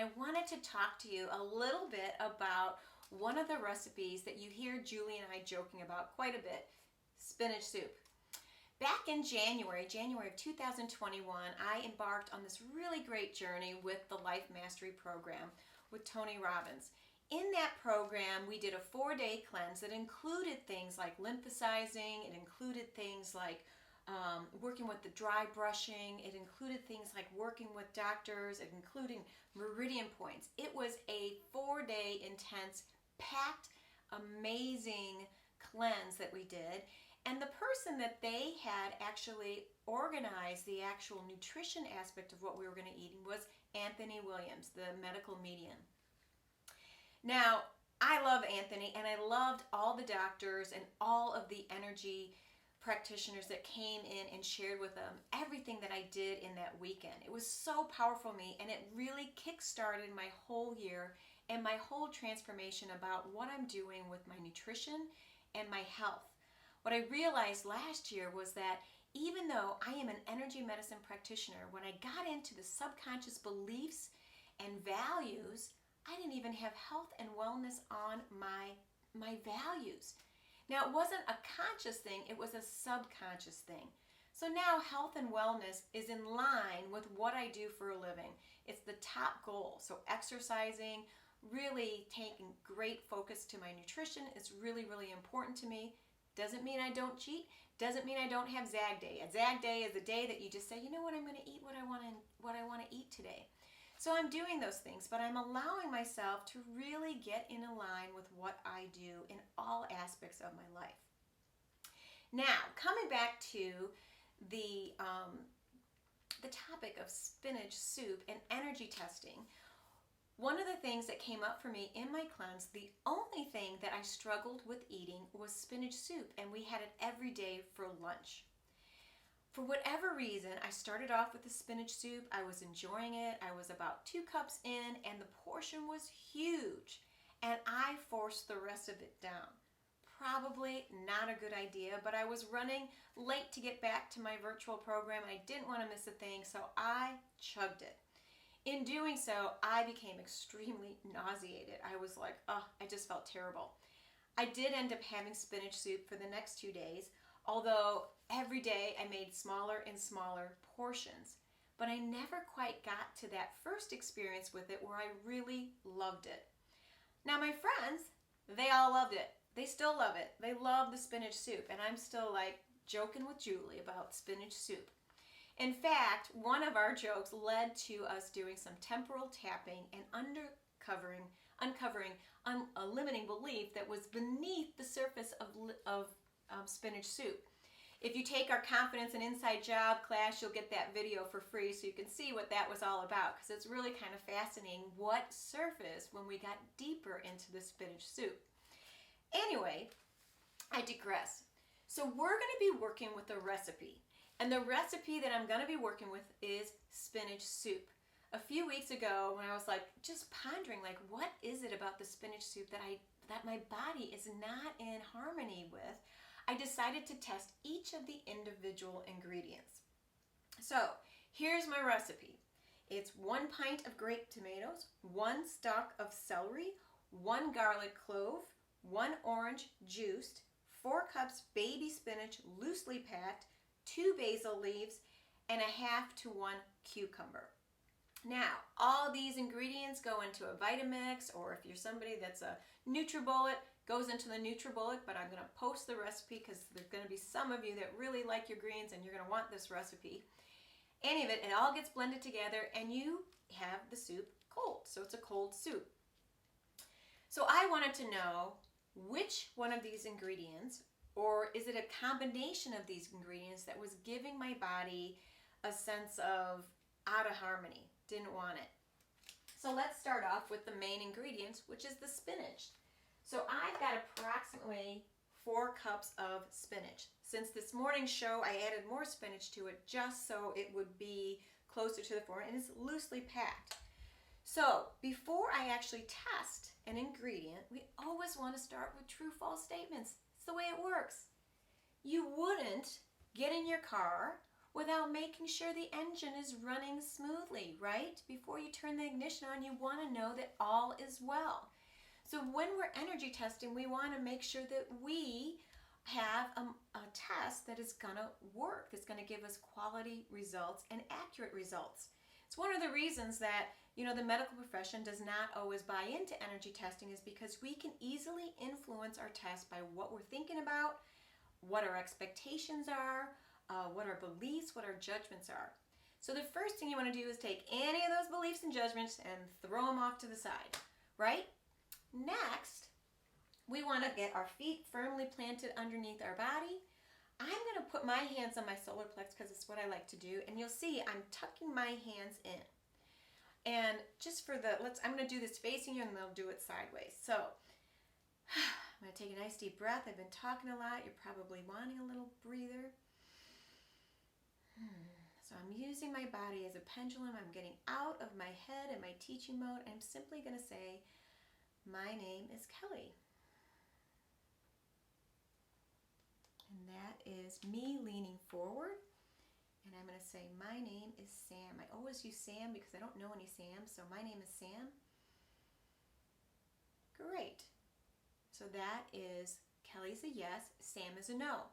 I wanted to talk to you a little bit about one of the recipes that you hear Julie and I joking about quite a bit, spinach soup. Back in January of 2021, I embarked on this really great journey with the Life Mastery Program with Tony Robbins. In that program, we did a 4-day cleanse that included things like lymphosizing, it included things like working with the dry brushing, it included things like working with doctors, it including meridian points. It was a 4-day intense, packed, amazing cleanse that we did. And the person that they had actually organized the actual nutrition aspect of what we were going to eat was Anthony Williams, the medical medium. Now, I love Anthony, and I loved all the doctors and all of the energy practitioners that came in and shared with them everything that I did in that weekend. It was so powerful for me, and it really kick-started my whole year and my whole transformation about what I'm doing with my nutrition and my health. What I realized last year was that even though I am an energy medicine practitioner, when I got into the subconscious beliefs and values, I didn't even have health and wellness on my values. Now, it wasn't a conscious thing, it was a subconscious thing. So now health and wellness is in line with what I do for a living. It's the top goal. So exercising, really taking great focus to my nutrition is really, really important to me. Doesn't mean I don't cheat. Doesn't mean I don't have Zag Day. A Zag Day is a day that you just say, you know what, I'm going to eat what I want to eat today. So I'm doing those things, but I'm allowing myself to really get in line with what I do in all aspects of my life. Now, coming back to the topic of spinach soup and energy testing, one of the things that came up for me in my cleanse, the only thing that I struggled with eating was spinach soup, and we had it every day for lunch. For whatever reason, I started off with the spinach soup. I was enjoying it. I was about 2 cups in, and the portion was huge, and I forced the rest of it down. Probably not a good idea, but I was running late to get back to my virtual program, and I didn't want to miss a thing, so I chugged it. In doing so, I became extremely nauseated. I was like, I just felt terrible. I did end up having spinach soup for the next 2 days, although every day I made smaller and smaller portions. But I never quite got to that first experience with it where I really loved it. Now my friends, they all loved it. They still love it. They love the spinach soup, and I'm still like joking with Julie about spinach soup. In fact, one of our jokes led to us doing some temporal tapping and uncovering a limiting belief that was beneath the surface of spinach soup. If you take our Confidence and Inside Job class, you'll get that video for free so you can see what that was all about, because it's really kind of fascinating what surfaced when we got deeper into the spinach soup. Anyway, I digress. So we're going to be working with a recipe. And the recipe that I'm going to be working with is spinach soup. A few weeks ago, when I was like just pondering, like, what is it about the spinach soup that my body is not in harmony with, I decided to test each of the individual ingredients. So here's my recipe. It's 1 pint of grape tomatoes, 1 stalk of celery, 1 garlic clove, 1 orange juiced, 4 cups baby spinach loosely packed, 2 basil leaves, and 1/2 to 1 cucumber. Now, all these ingredients go into a Vitamix, or if you're somebody that's a NutriBullet, goes into the NutriBullet, but I'm going to post the recipe because there's going to be some of you that really like your greens and you're going to want this recipe. Any of it, it all gets blended together and you have the soup cold. So it's a cold soup. So I wanted to know which one of these ingredients, or is it a combination of these ingredients that was giving my body a sense of out of harmony? Didn't want it. So let's start off with the main ingredients, which is the spinach. So I've got approximately 4 cups of spinach. Since this morning's show, I added more spinach to it just so it would be closer to the 4, and it's loosely packed. So before I actually test an ingredient, we always want to start with true-false statements. It's the way it works. You wouldn't get in your car without making sure the engine is running smoothly, right? Before you turn the ignition on, you want to know that all is well. So when we're energy testing, we want to make sure that we have a test that is going to work, that's going to give us quality results and accurate results. It's one of the reasons that, the medical profession does not always buy into energy testing, is because we can easily influence our test by what we're thinking about, what our expectations are, what our beliefs, what our judgments are. So the first thing you want to do is take any of those beliefs and judgments and throw them off to the side, right? Next, we want to get our feet firmly planted underneath our body. I'm going to put my hands on my solar plex because it's what I like to do. And you'll see I'm tucking my hands in. And just for I'm going to do this facing you and then I'll do it sideways. So I'm going to take a nice deep breath. I've been talking a lot. You're probably wanting a little breather. So I'm using my body as a pendulum. I'm getting out of my head and my teaching mode. I'm simply going to say, my name is Kelly. And that is me leaning forward. And I'm going to say, my name is Sam. I always use Sam because I don't know any Sam. So my name is Sam. Great. So that is, Kelly's a yes, Sam is a no.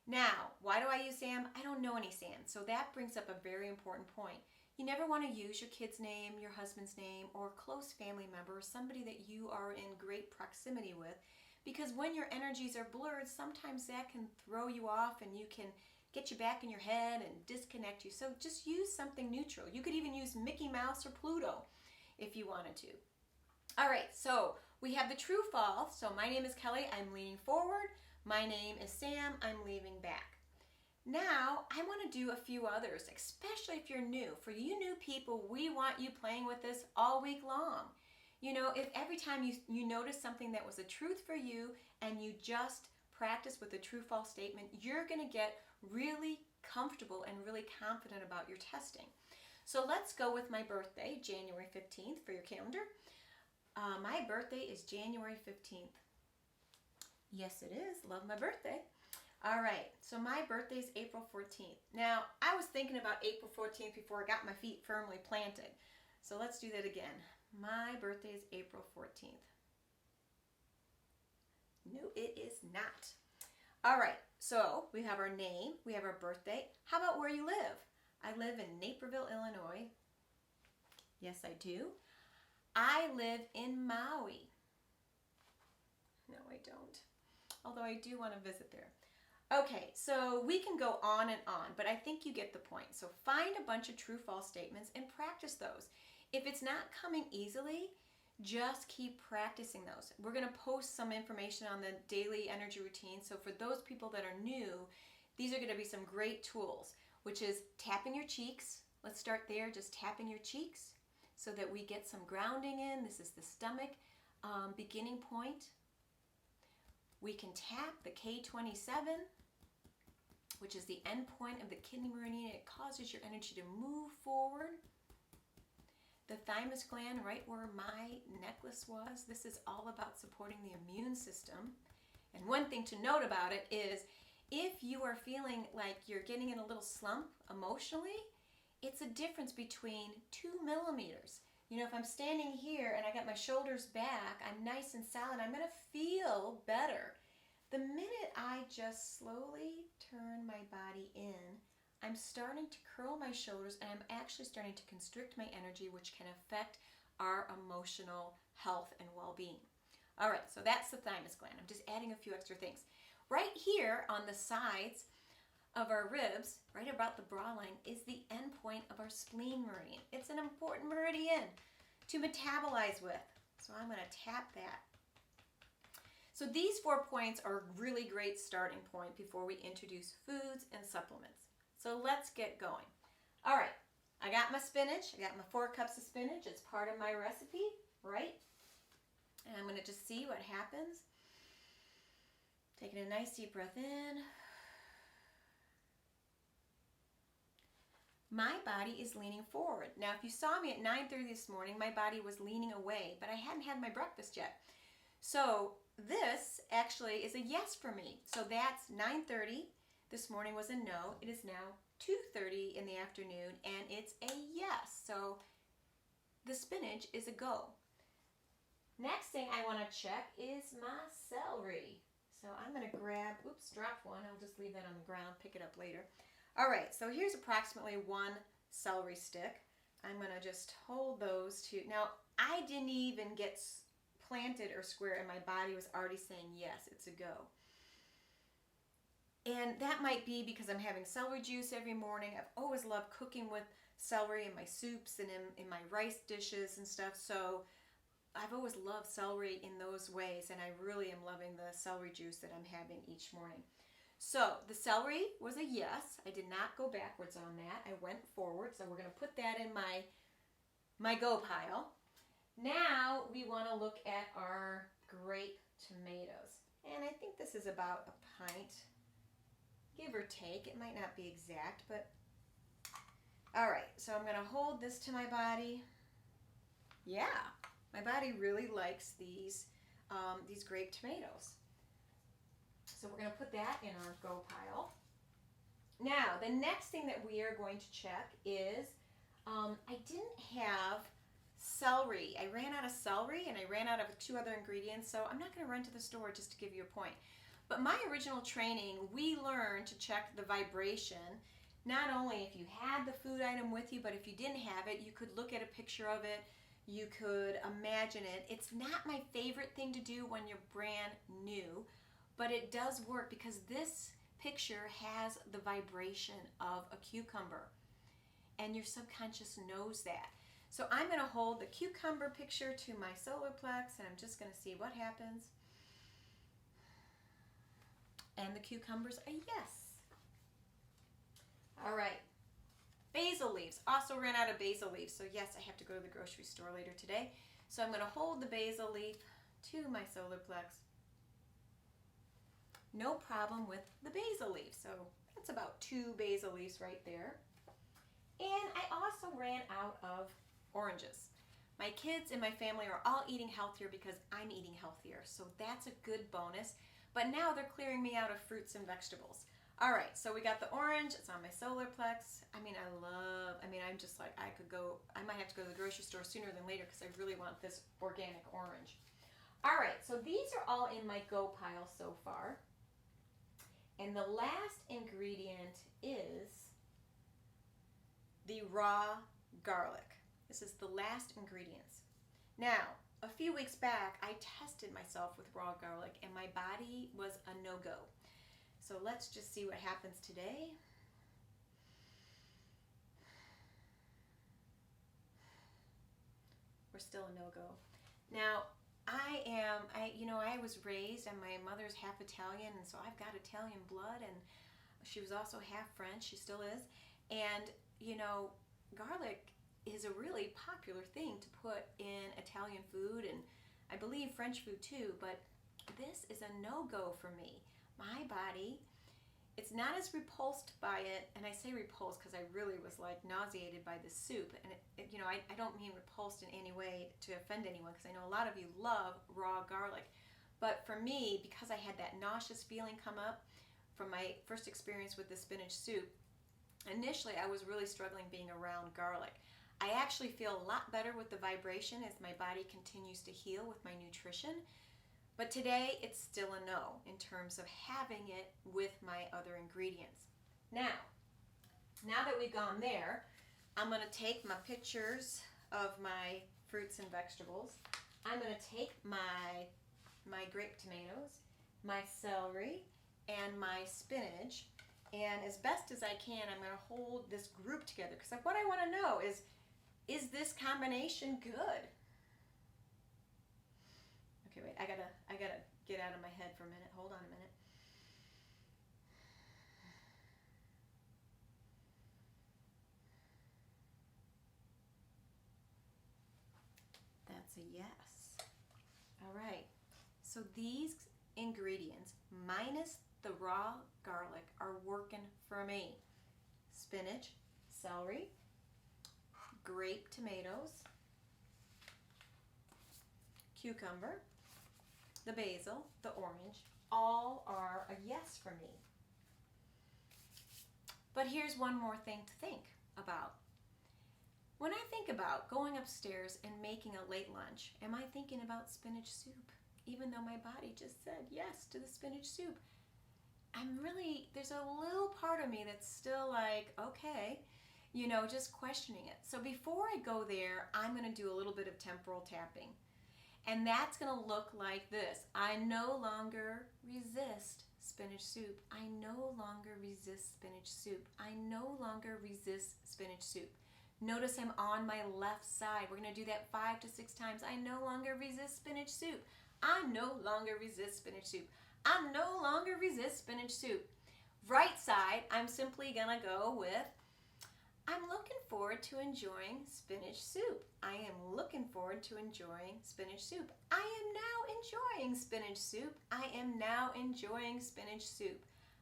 Now, why do I use Sam? I don't know any Sam. So that brings up a very important point. You never want to use your kid's name, your husband's name, or a close family member, or somebody that you are in great proximity with. Because when your energies are blurred, sometimes that can throw you off and you can get you back in your head and disconnect you. So just use something neutral. You could even use Mickey Mouse or Pluto if you wanted to. All right, so we have the true false. So my name is Kelly, I'm leaning forward. My name is Sam, I'm leaning back. Now, I want to do a few others, especially if you're new. For you new people, we want you playing with this all week long. If every time you notice something that was a truth for you and you just practice with a true-false statement, you're going to get really comfortable and really confident about your testing. So let's go with my birthday, January 15th, for your calendar. My birthday is January 15th. Yes, it is. Love my birthday. All right, so my birthday is April 14th. Now, I was thinking about April 14th before I got my feet firmly planted. So let's do that again. My birthday is April 14th. No, it is not. All right, so we have our name, we have our birthday. How about where you live? I live in Naperville, Illinois. Yes, I do. I live in Maui. No, I don't. Although I do want to visit there. Okay, so we can go on and on, but I think you get the point. So find a bunch of true-false statements and practice those. If it's not coming easily, just keep practicing those. We're going to post some information on the daily energy routine. So for those people that are new, these are going to be some great tools, which is tapping your cheeks. Let's start there, just tapping your cheeks so that we get some grounding in. This is the stomach beginning point. We can tap the K27, which is the end point of the kidney meridian. It causes your energy to move forward. The thymus gland, right where my necklace was, this is all about supporting the immune system. And one thing to note about it is if you are feeling like you're getting in a little slump emotionally, it's a difference between 2 millimeters. If I'm standing here and I got my shoulders back, I'm nice and solid, I'm going to feel better. The minute I just slowly turn my body in, I'm starting to curl my shoulders and I'm actually starting to constrict my energy, which can affect our emotional health and well-being. All right, so that's the thymus gland. I'm just adding a few extra things. Right here on the sides of our ribs, right about the bra line, is the end point of our spleen meridian. It's an important meridian to metabolize with. So I'm going to tap that. So these 4 points are a really great starting point before we introduce foods and supplements. So let's get going. All right, I got my spinach. I got my 4 cups of spinach. It's part of my recipe, right? And I'm going to just see what happens. Taking a nice deep breath in. My body is leaning forward. Now, if you saw me at 9:30 this morning, my body was leaning away, but I hadn't had my breakfast yet. So this actually is a yes for me. So that's 9:30. this morning was a no. It is now 2:30 in the afternoon, and it's a yes. So the spinach is a go. Next thing I want to check is my celery. So I'm going to grab, oops, dropped one. I'll just leave that on the ground, pick it up later. All right, so here's approximately one celery stick. I'm going to just hold those two. Now, I didn't even get planted or square, and my body was already saying, yes, it's a go. And that might be because I'm having celery juice every morning. I've always loved cooking with celery in my soups and in my rice dishes and stuff. So I've always loved celery in those ways, and I really am loving the celery juice that I'm having each morning. So the celery was a yes. I did not go backwards on that. I went forward. So we're going to put that in my go pile. Now we want to look at our grape tomatoes. And I think this is about a pint, give or take. It might not be exact, but all right. So I'm going to hold this to my body. Yeah, my body really likes these grape tomatoes. So we're going to put that in our go pile. Now, the next thing that we are going to check is I didn't have celery. I ran out of celery and I ran out of 2 other ingredients, so I'm not going to run to the store just to give you a point. But my original training, we learned to check the vibration, not only if you had the food item with you, but if you didn't have it, you could look at a picture of it, you could imagine it. It's not my favorite thing to do when you're brand new, but it does work because this picture has the vibration of a cucumber, and your subconscious knows that. So I'm going to hold the cucumber picture to my solar plex, and I'm just going to see what happens. And the cucumber's a yes. All right. Basil leaves. Also ran out of basil leaves, so yes, I have to go to the grocery store later today. So I'm going to hold the basil leaf to my solar plex. No problem with the basil leaf. So that's about 2 basil leaves right there. And I also ran out of oranges. My kids and my family are all eating healthier because I'm eating healthier. So that's a good bonus. But now they're clearing me out of fruits and vegetables. All right, so we got the orange. It's on my solar plex. I'm just like, I might have to go to the grocery store sooner than later because I really want this organic orange. All right, so these are all in my go pile so far. And the last ingredient is the raw garlic. This is the last ingredients. Now, a few weeks back, I tested myself with raw garlic and my body was a no-go. So let's just see what happens today. We're still a no-go. Now, I was raised, and my mother's half Italian, and so I've got Italian blood, and she was also half French. She still is. And, garlic is a really popular thing to put in Italian food, and I believe French food too, but this is a no-go for me. My body, it's not as repulsed by it, and I say repulsed because I really was like nauseated by the soup, and I don't mean repulsed in any way to offend anyone because I know a lot of you love raw garlic, but for me, because I had that nauseous feeling come up from my first experience with the spinach soup, initially I was really struggling being around garlic. I actually feel a lot better with the vibration as my body continues to heal with my nutrition. But today, it's still a no in terms of having it with my other ingredients. Now that we've gone there, I'm going to take my pictures of my fruits and vegetables. I'm going to take my grape tomatoes, my celery, and my spinach. And as best as I can, I'm going to hold this group together because what I want to know is this combination good? Okay, wait, I gotta get out of my head for a minute. Hold on a minute. That's a yes. All right, so these ingredients minus the raw garlic are working for me. Spinach, celery, grape tomatoes, cucumber, the basil, the orange, all are a yes for me. But here's one more thing to think about. When I think about going upstairs and making a late lunch, am I thinking about spinach soup? Even though my body just said yes to the spinach soup. There's a little part of me that's still like, okay, just questioning it. So before I go there, I'm going to do a little bit of temporal tapping. And that's going to look like this. I no longer resist spinach soup. I no longer resist spinach soup. I no longer resist spinach soup. Notice I'm on my left side. We're going to do that 5 to 6 times. I no longer resist spinach soup. I no longer resist spinach soup. I no longer resist spinach soup. Right side, I'm simply going to go with, I'm looking forward to enjoying spinach soup. I am looking forward to enjoying spinach soup. I am now enjoying spinach soup. I am now enjoying spinach soup.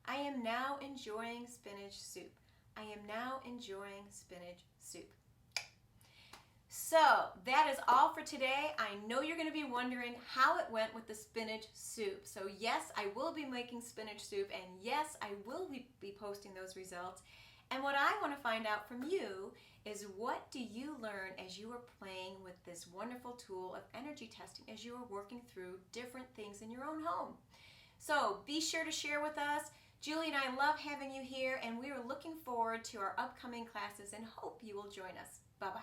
I am now enjoying spinach soup. I am now enjoying spinach soup. So that is all for today. I know you're going to be wondering how it went with the spinach soup. So yes, I will be making spinach soup, and yes, I will be posting those results. And what I want to find out from you is, what do you learn as you are playing with this wonderful tool of energy testing, as you are working through different things in your own home? So be sure to share with us. Julie and I love having you here, and we are looking forward to our upcoming classes and hope you will join us. Bye-bye.